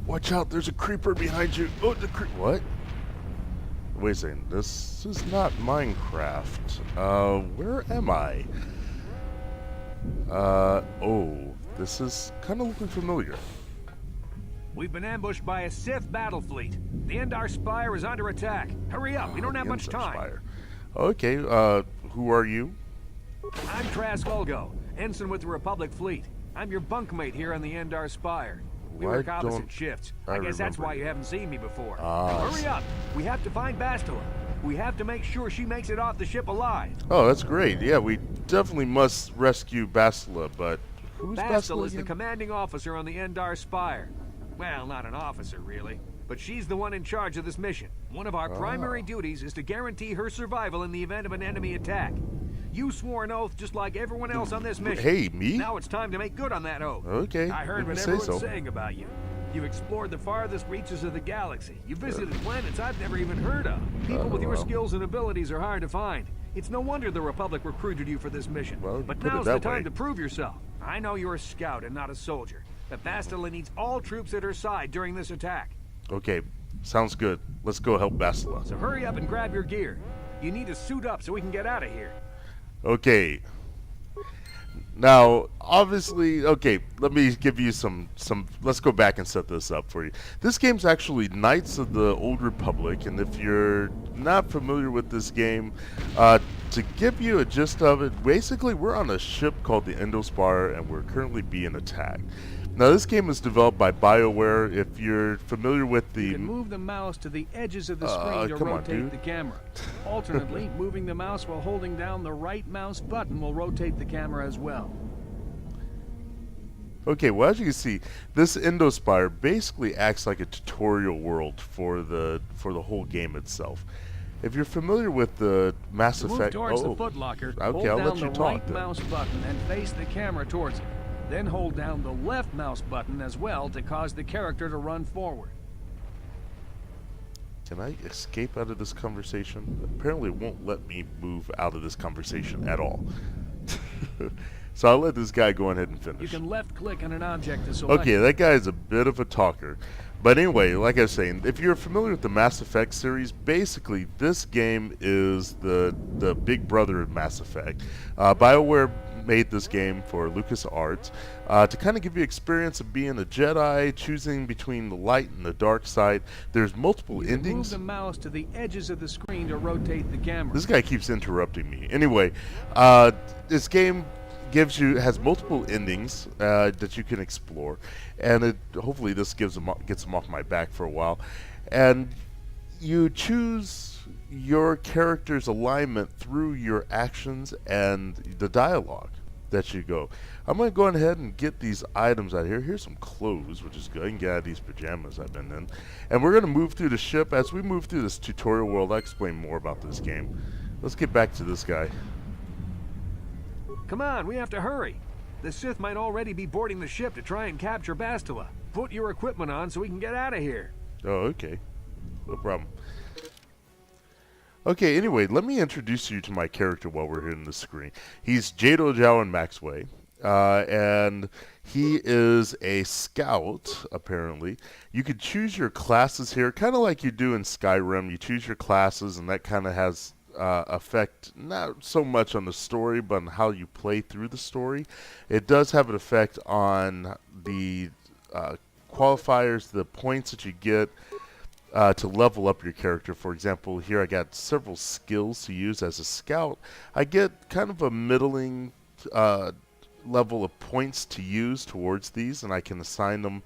Watch out, there's a creeper behind you. Oh, what? Wait a second, this is not Minecraft. Where am I? Oh, this is kind of looking familiar. We've been ambushed by a Sith battle fleet. The Endar Spire is under attack. Hurry up, we don't have much time. Spire. Okay, who are you? I'm Trask Ulgo, ensign with the Republic fleet. I'm your bunkmate here on the Endar Spire. We work opposite shifts. I guess that's why you haven't seen me before. Now hurry up. We have to find Bastila. We have to make sure she makes it off the ship alive. Oh, that's great. Yeah, we definitely must rescue Bastila, but who's Bastila? Bastila is the commanding officer on the Endar Spire. Well, not an officer, really. But she's the one in charge of this mission. One of our primary duties is to guarantee her survival in the event of an enemy attack. You swore an oath just like everyone else on this mission. Hey, me? Now it's time to make good on that oath. Okay. I heard what everyone's saying about you. You've explored the farthest reaches of the galaxy. You've visited planets I've never even heard of. People with your skills and abilities are hard to find. It's no wonder the Republic recruited you for this mission. Well, but now's the time to prove yourself. I know you're a scout and not a soldier. But Bastila needs all troops at her side during this attack. Okay, sounds good. Let's go help Bastila. So hurry up and grab your gear. You need to suit up so we can get out of here. Okay. Now, obviously, okay, let me give you some, let's go back and set this up for you. This game's actually Knights of the Old Republic, and if you're not familiar with this game, to give you a gist of it, basically we're on a ship called the Endospire, and we're currently being attacked. Now, this game was developed by BioWare. If you're familiar with the... You can move the mouse to the edges of the screen to rotate the camera. Alternately, moving the mouse while holding down the right mouse button will rotate the camera as well. Okay, well, as you can see, this Endospire basically acts like a tutorial world for the whole game itself. If you're familiar with the Mass Effect... Move towards the footlocker, hold down the right mouse button and face the camera towards it. Then hold down the left mouse button as well to cause the character to run forward. Can I escape out of this conversation? Apparently it won't let me move out of this conversation at all. So I'll let this guy go ahead and finish. You can left click on an object to select. Okay, that guy is a bit of a talker. But anyway, like I was saying, if you're familiar with the Mass Effect series, basically this game is the big brother of Mass Effect. BioWare made this game for LucasArts to kind of give you experience of being a Jedi, choosing between the light and the dark side. There's multiple endings. Move the mouse to the edges of the screen to rotate the camera. This guy keeps interrupting me. Anyway, this game has multiple endings that you can explore, and hopefully this gets them off my back for a while. And you choose your character's alignment through your actions and the dialogue that you go. I'm going to go ahead and get these items out of here. Here's some clothes, which is good. I can get out of these pajamas I've been in. And we're going to move through the ship. As we move through this tutorial world, I'll explain more about this game. Let's get back to this guy. Come on, we have to hurry. The Sith might already be boarding the ship to try and capture Bastila. Put your equipment on so we can get out of here. Oh, okay. No problem. Okay, anyway, let me introduce you to my character while we're hitting the screen. He's Jado Jowan Maxway, and he is a scout, apparently. You could choose your classes here, kind of like you do in Skyrim. You choose your classes, and that kind of has effect not so much on the story, but on how you play through the story. It does have an effect on the qualifiers, the points that you get to level up your character. For example, here I got several skills to use as a scout. I get kind of a middling level of points to use towards these, and I can assign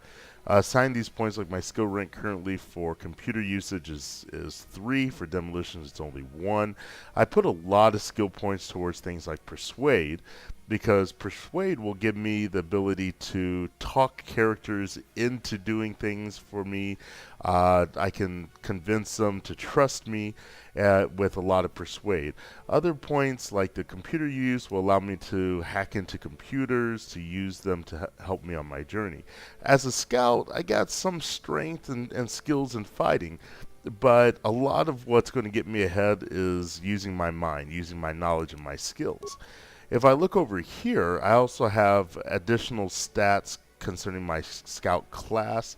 these points. Like my skill rank currently for computer usage is 3. For demolitions it's only 1. I put a lot of skill points towards things like Persuade, because Persuade will give me the ability to talk characters into doing things for me. I can convince them to trust me with a lot of Persuade. Other points, like the computer use, will allow me to hack into computers, to use them to help me on my journey. As a scout, I got some strength and skills in fighting, but a lot of what's going to get me ahead is using my mind, using my knowledge and my skills. If I look over here, I also have additional stats concerning my scout class.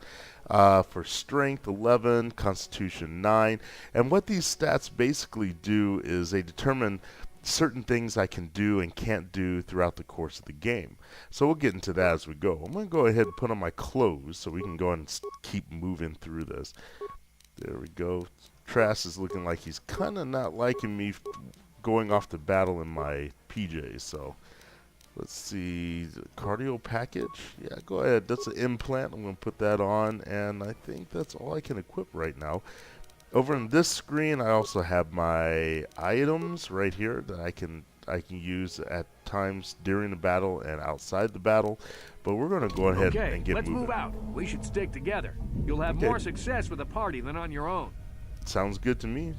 For strength 11, constitution 9, and what these stats basically do is they determine certain things I can do and can't do throughout the course of the game. So we'll get into that as we go. I'm going to go ahead and put on my clothes so we can go and keep moving through this. There we go. Trask is looking like he's kind of not liking me going off to battle in my PJs, so let's see. Cardio package. Yeah, go ahead. That's an implant. I'm going to put that on, and I think that's all I can equip right now. Over on this screen, I also have my items right here that I can use at times during the battle and outside the battle. But we're going to go ahead and get moving. Let's move out. We should stick together. You'll have more success with a party than on your own. Sounds good to me.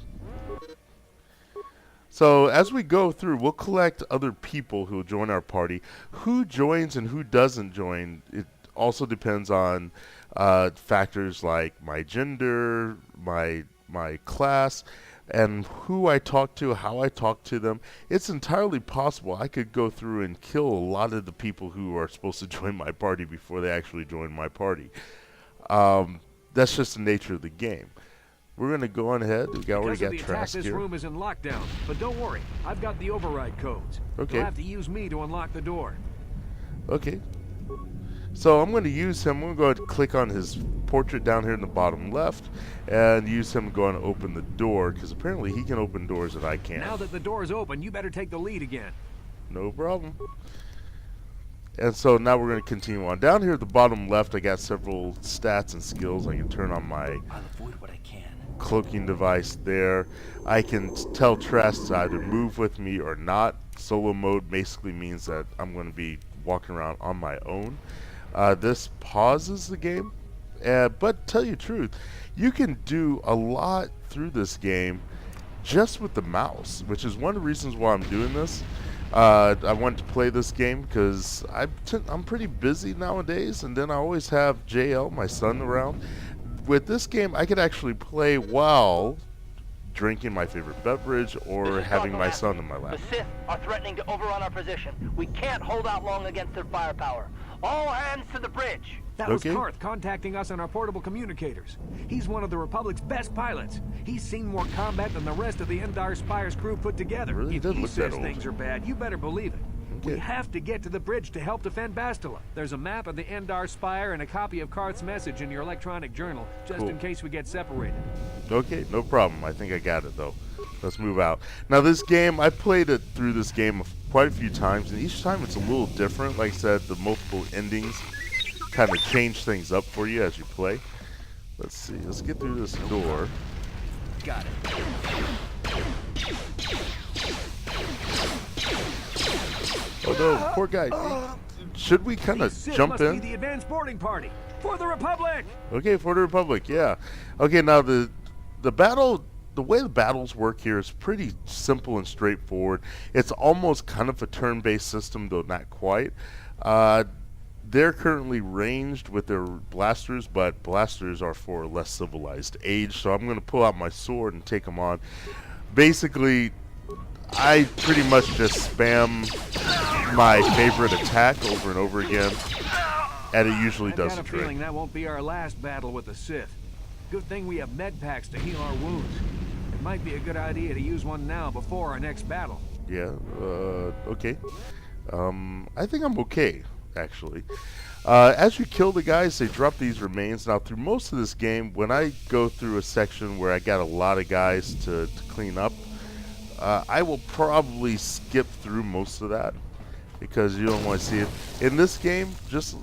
So as we go through, we'll collect other people who join our party. Who joins and who doesn't join, it also depends on factors like my gender, my class, and who I talk to, how I talk to them. It's entirely possible I could go through and kill a lot of the people who are supposed to join my party before they actually join my party. That's just the nature of the game. We're going to go on ahead. We already got Trask here. This room is in lockdown, but don't worry. I've got the override codes. You'll have to use me to unlock the door. Okay. So I'm going to use him. I'm going to go ahead and click on his portrait down here in the bottom left and use him to go and open the door, because apparently he can open doors that I can't. Now that the door is open, you better take the lead again. No problem. And so now we're going to continue on. Down here at the bottom left, I got several stats and skills. I can turn on my cloaking device there. I can tell Trask to either move with me or not. Solo mode basically means that I'm going to be walking around on my own. This pauses the game, but tell you the truth, you can do a lot through this game just with the mouse, which is one of the reasons why I'm doing this. I wanted to play this game because I'm pretty busy nowadays, and then I always have JL, my son, around. With this game, I could actually play while drinking my favorite beverage or having my son in my lap. The Sith are threatening to overrun our position. We can't hold out long against their firepower. All hands to the bridge. That was Karth contacting us on our portable communicators. He's one of the Republic's best pilots. He's seen more combat than the rest of the Endar Spire's crew put together. Really if doesn't he look says that old. things are bad, you better believe it. We have to get to the bridge to help defend Bastila. There's a map of the Endar Spire and a copy of Karth's message in your electronic journal, just in case we get separated. Okay, no problem. I think I got it, though. Let's move out. Now, this game, I played it through this game quite a few times, and each time it's a little different. Like I said, the multiple endings kind of change things up for you as you play. Let's see. Let's get through this door. Got it. Oh no, poor guy. Should we kind of jump in? Be the advanced boarding party for the Republic. Okay, for the Republic, yeah. Okay, now the battle, the way the battles work here is pretty simple and straightforward. It's almost kind of a turn-based system, though not quite. They're currently ranged with their blasters, but blasters are for a less civilized age, so I'm going to pull out my sword and take them on. Basically, I pretty much just spam my favorite attack over and over again, and it usually does the trick. I got a feeling that won't be our last battle with the Sith. Good thing we have med packs to heal our wounds. It might be a good idea to use one now before our next battle. Yeah, okay. I think I'm okay, actually. As you kill the guys, they drop these remains. Now, through most of this game, when I go through a section where I got a lot of guys to clean up, I will probably skip through most of that because you don't want to see it. In this game, just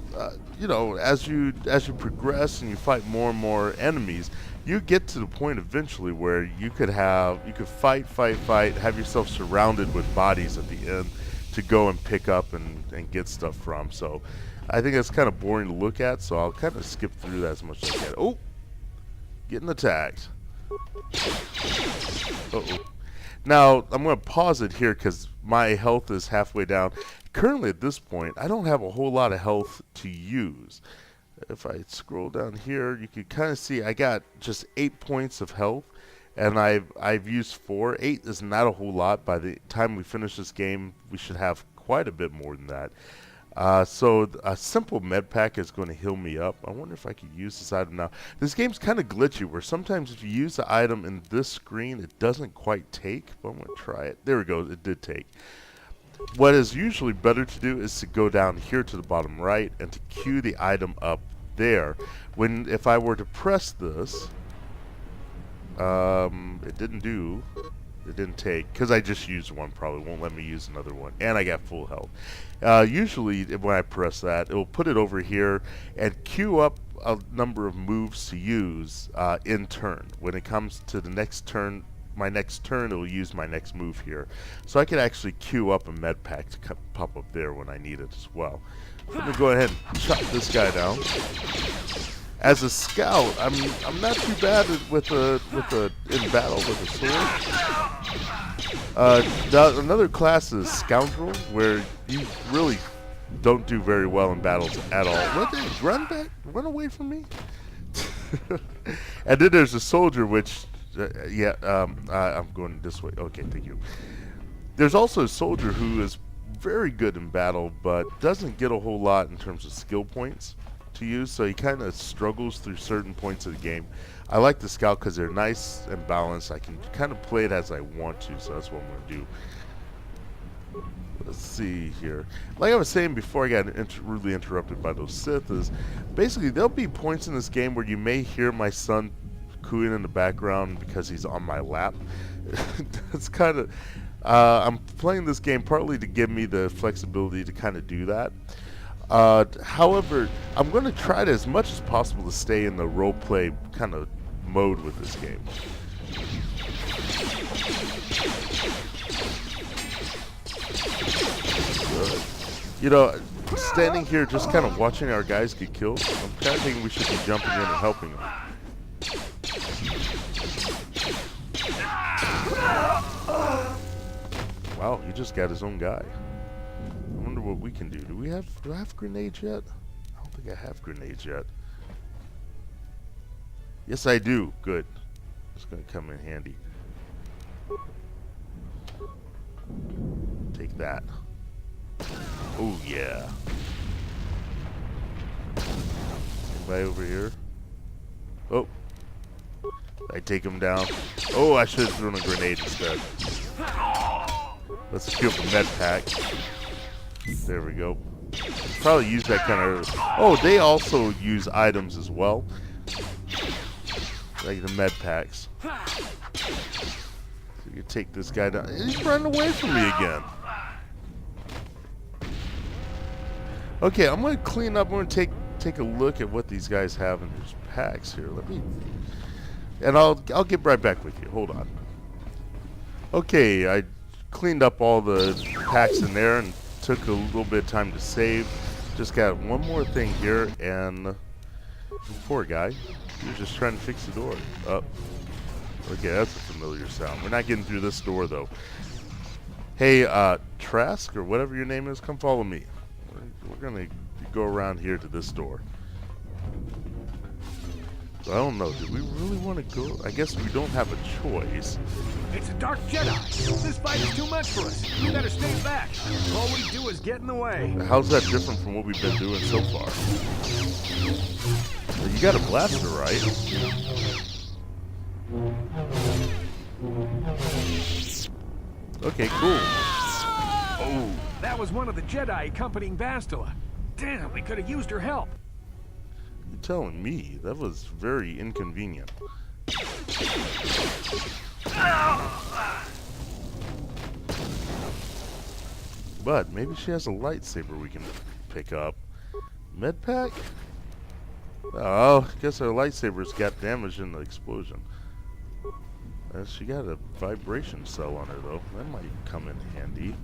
you know, as you progress and you fight more and more enemies, you get to the point eventually where you could fight, have yourself surrounded with bodies at the end to go and pick up and get stuff from. So I think it's kind of boring to look at, so I'll kind of skip through that as much as I can. Oh, getting attacked. Uh-oh. Now, I'm going to pause it here because my health is halfway down. Currently, at this point, I don't have a whole lot of health to use. If I scroll down here, you can kind of see I got just 8 points of health, and I've used 4. 8 is not a whole lot. By the time we finish this game, we should have quite a bit more than that. So a simple med pack is going to heal me up. I wonder if I could use this item now. This game's kind of glitchy where sometimes if you use the item in this screen, it doesn't quite take. But I'm going to try it. There we go. It did take. What is usually better to do is to go down here to the bottom right and to queue the item up there. If I were to press this, it didn't take, because I just used one, probably won't let me use another one, and I got full health. Usually when I press that, it will put it over here and queue up a number of moves to use in turn. When it comes to the next turn, my next turn, it will use my next move here. So I could actually queue up a med pack to pop up there when I need it as well. Let me go ahead and chop this guy down. As a scout, I'm not too bad in battle with a sword. Another class is scoundrel, where you really don't do very well in battles at all. Run back, run away from me. And then there's a soldier, which I'm going this way. Okay, thank you. There's also a soldier who is very good in battle, but doesn't get a whole lot in terms of skill points to use, so he kind of struggles through certain points of the game. I like the scout because they're nice and balanced. I can kind of play it as I want to, so that's what I'm going to do. Let's see here. Like I was saying before I got rudely interrupted by those Sith, is basically there'll be points in this game where you may hear my son cooing in the background because he's on my lap. That's kind of I'm playing this game partly to give me the flexibility to kind of do that. However, I'm going to try to, as much as possible, to stay in the role-play kind of mode with this game. You know, standing here just kind of watching our guys get killed, I'm kind of thinking we should be jumping in and helping them. Wow, he just got his own guy. I wonder what we can do. Do I have grenades yet? I don't think I have grenades yet. Yes, I do. Good. It's going to come in handy. Take that. Oh, yeah. Anybody over here? Oh. I take him down. Oh, I should have thrown a grenade instead. Let's kill the med pack. There we go. Probably use that kind of... Oh, they also use items as well. Like the med packs. So you take this guy down. He's running away from me again. Okay, I'm going to clean up. I'm going to take a look at what these guys have in their packs here. And I'll get right back with you. Hold on. Okay, I cleaned up all the packs in there and took a little bit of time to save. Just got one more thing here, and poor guy, he was just trying to fix the door. Oh, okay, that's a familiar sound. We're not getting through this door though. Hey, Trask or whatever your name is, come follow me. We're gonna go around here to this door. So I don't know. Do we really want to go? I guess we don't have a choice. It's a dark Jedi. This fight is too much for us. We better stay back. All we do is get in the way. How's that different from what we've been doing so far? Well, you got a blaster, right? Okay, cool. Oh, that was one of the Jedi accompanying Bastila. Damn, we could have used her help. You're telling me? That was very inconvenient. But maybe she has a lightsaber we can pick up. Med pack? Oh, I guess our lightsabers got damaged in the explosion. She got a vibration cell on her though. That might come in handy.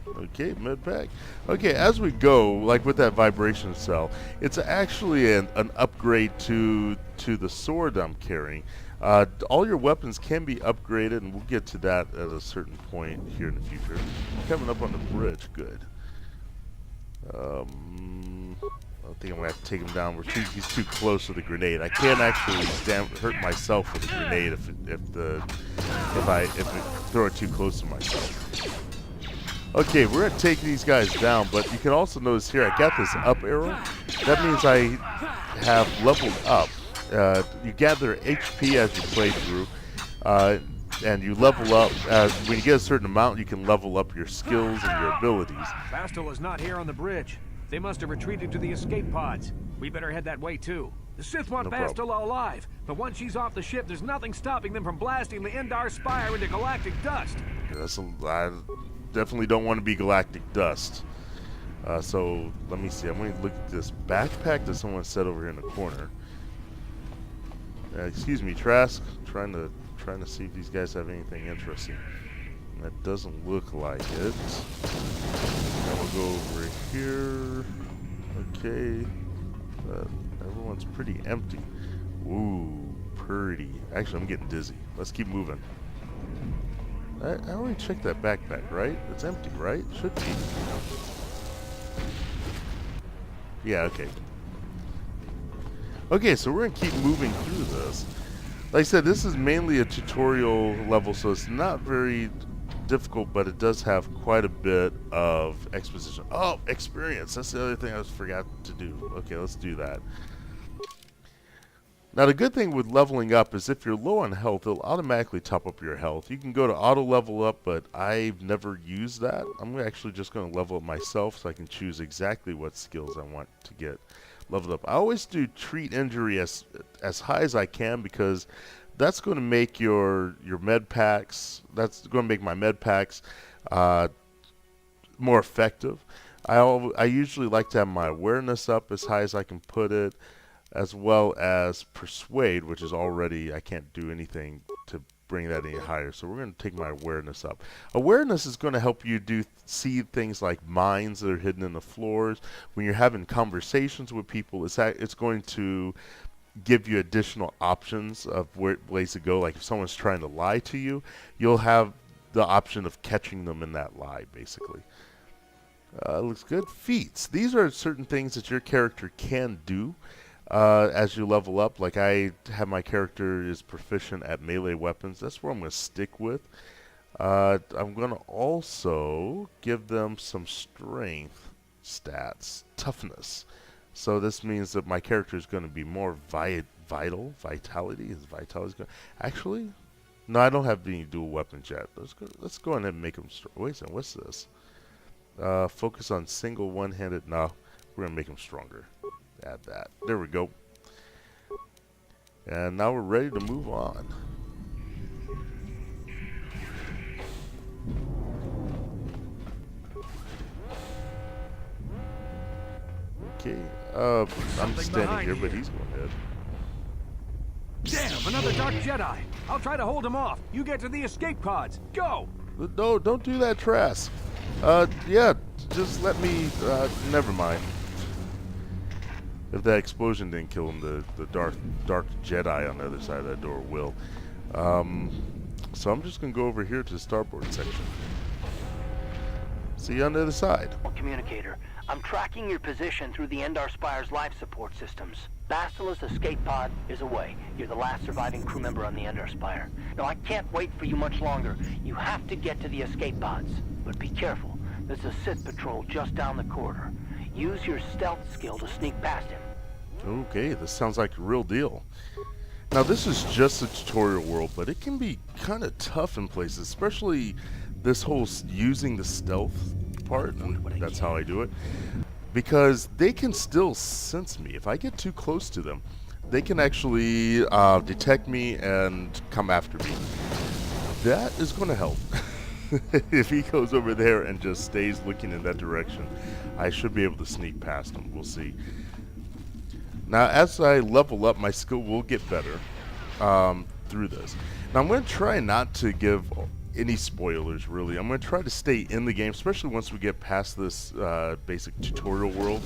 Okay, med pack. Okay, as we go, like with that vibration cell, it's actually an upgrade to the sword I'm carrying. All your weapons can be upgraded, and we'll get to that at a certain point here in the future. Coming up on the bridge, good. I think I'm gonna have to take him down. He's too close with the grenade. I can't actually hurt myself with a grenade if I throw it too close to myself. Okay, we're going to take these guys down, but you can also notice here I got this up arrow. That means I have leveled up. You gather HP as you play through, and you level up. When you get a certain amount, you can level up your skills and your abilities. Bastel is not here on the bridge. They must have retreated to the escape pods. We better head that way too. The Sith want Bastel alive, but once she's off the ship, there's nothing stopping them from blasting the Endar Spire into galactic dust. I definitely don't want to be galactic dust. So let me see. I'm going to look at this backpack that someone set over here in the corner. Excuse me, Trask. Trying to see if these guys have anything interesting. That doesn't look like it. Now we'll go over here. Okay. Everyone's pretty empty. Ooh, pretty. Actually, I'm getting dizzy. Let's keep moving. I already checked that backpack, right? It's empty, right? Should be. Yeah, okay. Okay, so we're going to keep moving through this. Like I said, this is mainly a tutorial level, so it's not very difficult, but it does have quite a bit of exposition. Oh, experience. That's the other thing I forgot to do. Okay, let's do that. Now, the good thing with leveling up is if you're low on health, it'll automatically top up your health. You can go to auto level up, but I've never used that. I'm actually just going to level up myself so I can choose exactly what skills I want to get leveled up. I always do treat injury as high as I can because that's going to make your med packs, that's going to make my med packs more effective. I usually like to have my awareness up as high as I can put it, as well as persuade, which is already, I can't do anything to bring that any higher. So we're going to take my awareness up. Awareness is going to help you see things like mines that are hidden in the floors. When you're having conversations with people, it's going to give you additional options of where ways to go. Like if someone's trying to lie to you, you'll have the option of catching them in that lie, basically. Looks good. Feats. These are certain things that your character can do as you level up. Like I have my character is proficient at melee weapons. That's where I'm going to stick with. I'm going to also give them some strength stats, toughness. So this means that my character is going to be more vital. Vitality is vitality. Actually, no, I don't have any dual weapons yet. Let's go ahead and make them strong. Wait a second, what's this? Focus on single one-handed. No, we're going to make them stronger. Add that. There we go. And now we're ready to move on. Okay. I'm standing here, but he's going ahead. Damn, another Dark Jedi. I'll try to hold him off. You get to the escape pods. Go! No, don't do that, Trask. Yeah, just let me, never mind. If that explosion didn't kill him, the dark Jedi on the other side of that door will. So I'm just going to go over here to the starboard section. See you on the other side. Communicator, I'm tracking your position through the Endar Spire's life support systems. Bastela's escape pod is away. You're the last surviving crew member on the Endar Spire. Now, I can't wait for you much longer. You have to get to the escape pods. But be careful. There's a Sith patrol just down the corridor. Use your stealth skill to sneak past him. Okay, this sounds like a real deal. Now, this is just a tutorial world, but it can be kind of tough in places, especially this whole using the stealth part, and that's how I do it, because they can still sense me. If I get too close to them, they can actually detect me and come after me. That is going to help. If he goes over there and just stays looking in that direction, I should be able to sneak past him. We'll see. Now, as I level up, my skill will get better through this. Now, I'm going to try not to give any spoilers, really. I'm going to try to stay in the game, especially once we get past this basic tutorial world.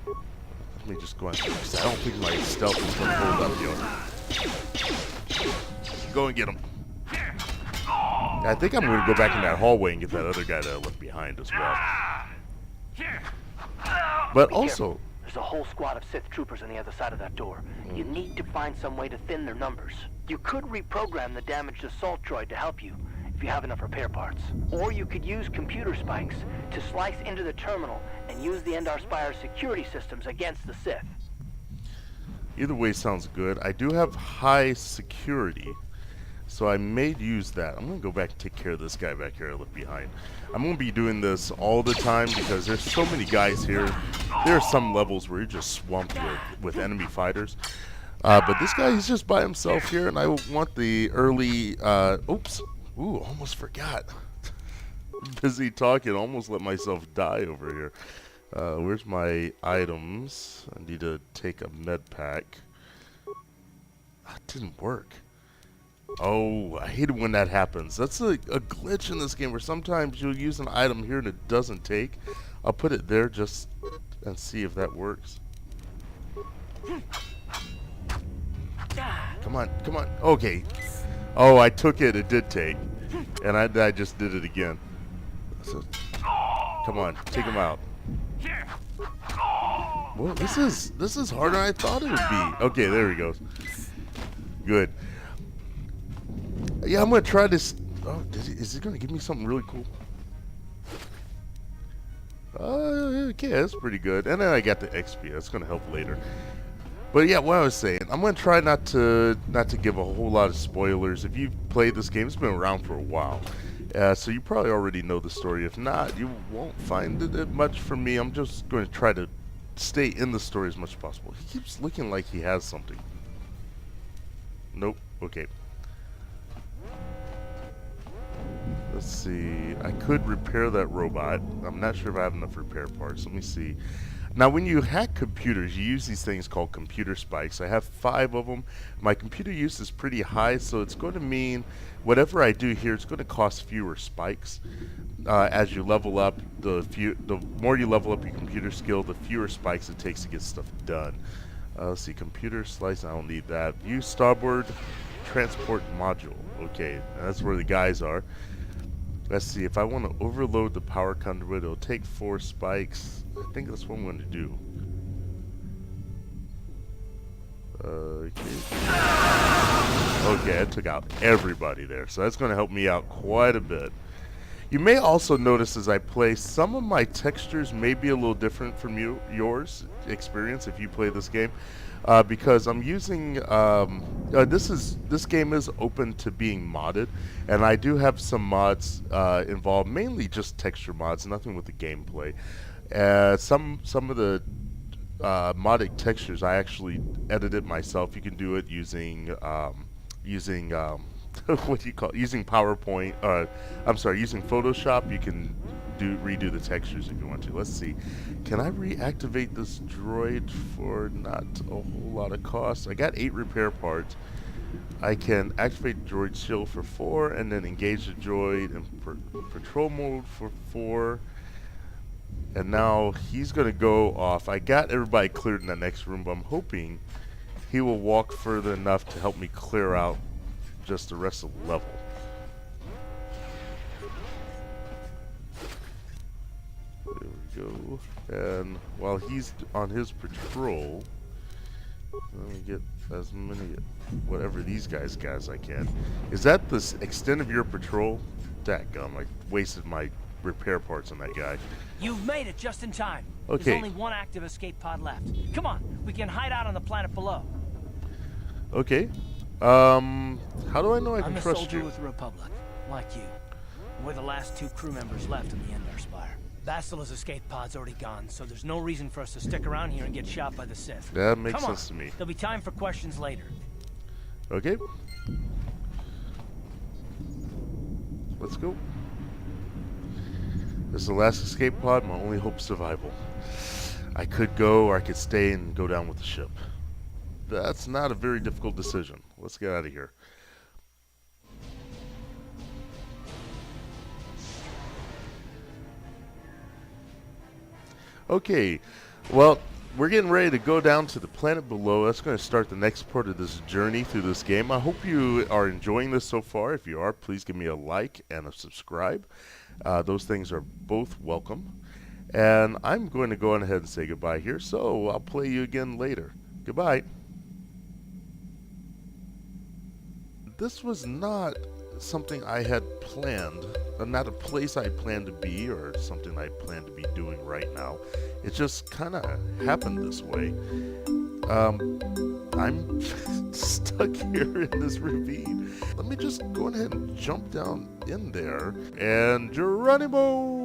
Let me just go on through, because I don't think my stealth is going to hold up yet. Go and get him. I think I'm going to go back in that hallway and get that other guy that I left behind as well. But also, there's a whole squad of Sith troopers on the other side of that door. You need to find some way to thin their numbers. You could reprogram the damaged assault droid to help you. If if you have enough repair parts. Or you could use computer spikes to slice into the terminal and use the Endar Spire's security systems against the Sith. Either way sounds good. I do have high security, so I may use that. I'm going to go back and take care of this guy back here I left behind. I'm going to be doing this all the time because there's so many guys here. There are some levels where you're just swamped with enemy fighters. But this guy, he's just by himself here, and I want the early... oops. Ooh, almost forgot. Busy talking, almost let myself die over here. Where's my items? I need to take a med pack. That didn't work. Oh, I hate it when that happens. That's a glitch in this game where sometimes you'll use an item here and it doesn't take. I'll put it there just and see if that works. Come on, come on. Okay. Oh, I took it. It did take. And I just did it again. So, come on, take him out. Well, this is harder than I thought it would be. Okay, there he goes. Good. Yeah, I'm gonna try this. Oh, is it gonna give me something really cool? Okay, that's pretty good. And then I got the XP. That's gonna help later. But yeah, what I was saying, I'm gonna try not to give a whole lot of spoilers. If you've played this game, it's been around for a while, so you probably already know the story. If not, you won't find it much from me. I'm just going to try to stay in the story as much as possible. He keeps looking like he has something. Nope. Okay. Let's see. I could repair that robot. I'm not sure if I have enough repair parts. Let me see. Now, when you hack computers, you use these things called computer spikes. I have 5 of them. My computer use is pretty high, so it's going to mean whatever I do here, it's going to cost fewer spikes. As you level up, the more you level up your computer skill, the fewer spikes it takes to get stuff done. Let's see, computer slice, I don't need that. Use starboard transport module. Okay, that's where the guys are. Let's see, if I want to overload the power conduit, it'll take 4 spikes. I think that's what I'm going to do. Okay, I took out everybody there, so that's going to help me out quite a bit. You may also notice as I play, some of my textures may be a little different from yours experience if you play this game. Because I'm using this game is open to being modded, and I do have some mods involved, mainly just texture mods, nothing with the gameplay. Some of the modded textures I actually edited myself. You can do it using what do you call it? Using PowerPoint. I'm sorry, using Photoshop. You can redo the textures if you want to. Let's see. Can I reactivate this droid for not a whole lot of cost? I got 8 repair parts. I can activate droid shield for 4 and then engage the droid in patrol mode for 4. And now he's going to go off. I got everybody cleared in the next room, but I'm hoping he will walk further enough to help me clear out just the rest of the level. There we go. And while he's on his patrol, let me get as many whatever these guys as I can. Is that the extent of your patrol? Dadgum, I wasted my repair parts on that guy. You've made it just in time. Okay. There's only one active escape pod left. Come on, we can hide out on the planet below. Okay. How do I know I can trust you? I'm a soldier with the Republic, like you. We're the last 2 crew members left in the Endar Spire. Bastila's escape pod's already gone, so there's no reason for us to stick around here and get shot by the Sith. That makes sense to me. There'll be time for questions later. Okay. Let's go. This is the last escape pod, my only hope of survival. I could go, or I could stay and go down with the ship. That's not a very difficult decision. Let's get out of here. Okay, well, we're getting ready to go down to the planet below. That's going to start the next part of this journey through this game. I hope you are enjoying this so far. If you are, please give me a like and a subscribe. Those things are both welcome. And I'm going to go on ahead and say goodbye here, so I'll play you again later. Goodbye. This was not something I had planned, not a place I planned to be or something I plan to be doing right now. It just kind of happened this way. I'm stuck here in this ravine. Let me just go ahead and jump down in there. And Geronimo!